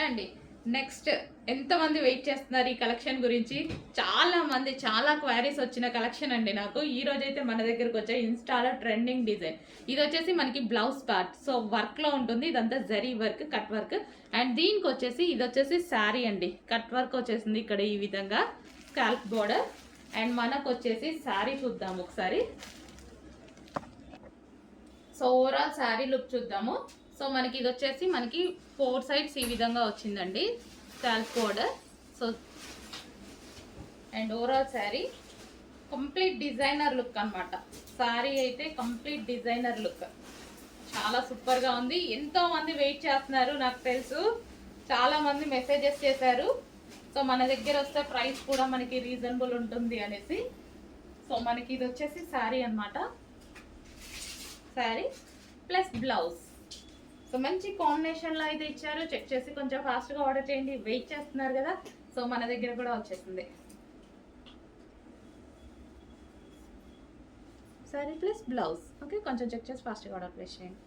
అండి. నెక్స్ట్ ఎంతమంది వెయిట్ చేస్తున్నారు ఈ కలెక్షన్ గురించి? చాలా క్వైరీస్ వచ్చిన కలెక్షన్ అండి నాకు. ఈ రోజైతే మన దగ్గరకు వచ్చే ఇన్‌స్టాలో ట్రెండింగ్ డిజైన్. ఇదొచ్చేసి మనకి బ్లౌజ్ పార్ట్. సో వర్క్‌లో ఉంటుంది. ఇదంతా zari work, cut work. And దీనికొచ్చేసి ఇదొచ్చేసి శారీ అండి. కట్ వర్క్ వచ్చేసింది ఇక్కడ ఈ విధంగా స్కాల్ప్ బోర్డర్. అండ్ మనకొచ్చేసి శారీ చూద్దాం ఒకసారి. సో ఓవరాల్ శారీ లుక్ చూద్దాము. సో మనకి ఇది వచ్చేసి మనకి 4 సైడ్స్ ఈ విధంగా వచ్చిందండి scallop border. So and overall sari complete designer look అనమాట. శారీ అయితే కంప్లీట్ డిజైనర్ లుక్, చాలా సూపర్గా ఉంది. ఎంతో మంది వెయిట్ చేస్తున్నారు, నాకు తెలుసు చాలా మంది మెసేజెస్ చేశారు. సో మన దగ్గర వస్తే ప్రైస్ కూడా మనకి రీజనబుల్ ఉంటుంది అనేసి. సో మనకి ఇది వచ్చేసి శారీ అనమాట. Sari plus blouse. సో మంచి కాంబినేషన్లో అయితే ఇచ్చారు. చెక్ చేసి కొంచెం ఫాస్ట్గా ఆర్డర్ చేయండి. వెయిట్ చేస్తున్నారు కదా, సో మన దగ్గర కూడా వచ్చేసింది శారీ ప్లస్ బ్లౌజ్. ఓకే, కొంచెం చెక్ చేసి ఫాస్ట్గా ఆర్డర్ ప్లేస్ చేయండి.